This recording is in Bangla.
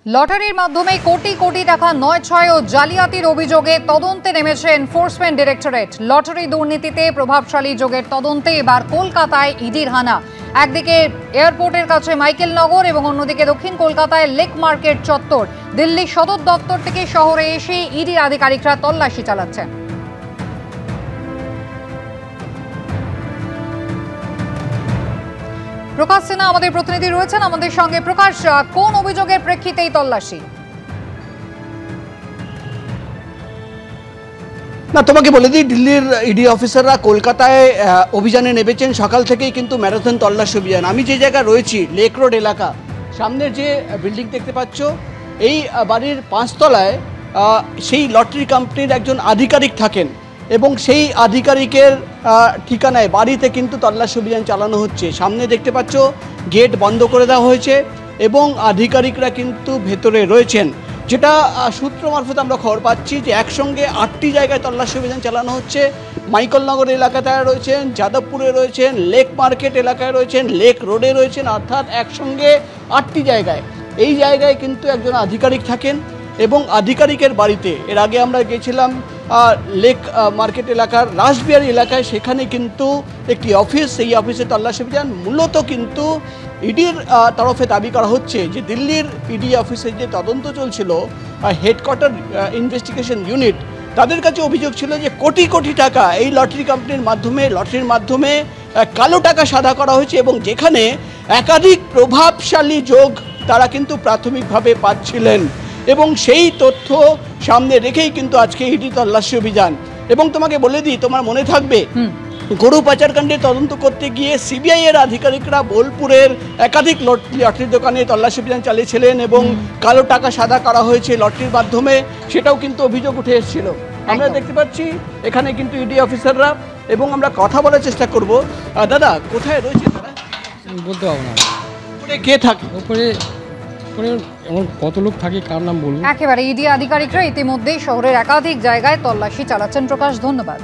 লটারির মাধ্যমে কোটি কোটি টাকা নয় ছয় ও জালিয়াতির অভিযোগে তদন্তে নেমেছে এনফোর্সমেন্ট ডিরেক্টরেট। লটারি দুর্নীতিতে প্রভাবশালী যোগের তদন্তে এবার কলকাতায় ইডির হানা। একদিকে এয়ারপোর্টের কাছে মাইকেলনগর এবং অন্যদিকে দক্ষিণ কলকাতায় লেক মার্কেট চত্বর। দিল্লি সদর দপ্তর থেকে শহরে এসে ইডির আধিকারিকরা তল্লাশি চালাচ্ছেন। প্রকাশ সিনহা আমাদের প্রতিনিধি রয়েছেন আমাদের সঙ্গে। প্রকাশ, কোন অভিযোগের প্রেক্ষিতে এই তল্লাশি? না, তোমাকে বলে দিই, দিল্লির ইডি অফিসাররা কলকাতায় অভিযানে নেমেছেন। সকাল থেকেই কিন্তু ম্যারাথন তল্লাশি অভিযান। আমি যে জায়গায় রয়েছি, লেক রোড এলাকা, সামনের যে বিল্ডিং দেখতে পাচ্ছ, এই বাড়ির 5 তলায় সেই লটারি কোম্পানির একজন আধিকারিক থাকেন এবং সেই আধিকারিকের ঠিকানায় বাড়িতে কিন্তু তল্লাশি অভিযান চালানো হচ্ছে। সামনে দেখতে পাচ্ছ গেট বন্ধ করে দেওয়া হয়েছে এবং আধিকারিকরা কিন্তু ভেতরে রয়েছেন। যেটা সূত্র মারফত আমরা খবর পাচ্ছি যে একসঙ্গে 8টি জায়গায় তল্লাশি অভিযান চালানো হচ্ছে। মাইকেলনগর এলাকাতে রয়েছেন, যাদবপুরে রয়েছেন, লেক মার্কেট এলাকায় রয়েছেন, লেক রোডে রয়েছেন, অর্থাৎ একসঙ্গে 8টি জায়গায়। এই জায়গায় কিন্তু একজন আধিকারিক থাকেন এবং আধিকারিকের বাড়িতে এর আগে আমরা গেছিলাম লেক মার্কেট এলাকার রাসবিহারী এলাকায়, সেখানে কিন্তু একটি অফিস, সেই অফিসে তল্লাশি অভিযান। মূলত কিন্তু ইডির তরফে দাবি করা হচ্ছে যে দিল্লির ইডি অফিসের যে তদন্ত চলছিল, হেডকোয়ার্টার ইনভেস্টিগেশন ইউনিট, তাদের কাছে অভিযোগ ছিল যে কোটি কোটি টাকা এই লটারি কোম্পানির লটারির মাধ্যমে কালো টাকা সাদা করা হয়েছে এবং যেখানে একাধিক প্রভাবশালী যোগ তারা কিন্তু প্রাথমিকভাবে পাচ্ছিলেন এবং সেই তথ্য সামনে রেখেই কিন্তু আজকে ইডি তল্লাশি অভিযান। এবং তোমাকে বলে দিই, তোমার মনে থাকবে গরু পাচারকাণ্ডে তদন্ত করতে গিয়ে সিবিআই এর আধিকারিকরা বোলপুরের একাধিক লটারির দোকানে তল্লাশি অভিযান চালিয়েছিলেন এবং কালো টাকা সাদা করা হয়েছে লটারির মাধ্যমে, সেটাও কিন্তু অভিযোগ উঠে এসেছিল। আমরা দেখতে পাচ্ছি এখানে কিন্তু ইডি অফিসাররা, এবং আমরা কথা বলার চেষ্টা করব। দাদা, কোথায় রয়েছে তারা? বলতে পারবো না। উপরে কে থাকে? উপরে এমন কত লোক থাকে, কার নাম বলবো? একেবারে ইডি আধিকারিকরা ইতিমধ্যেই শহরের একাধিক জায়গায় তল্লাশি চালাচ্ছেন। প্রকাশ, ধন্যবাদ।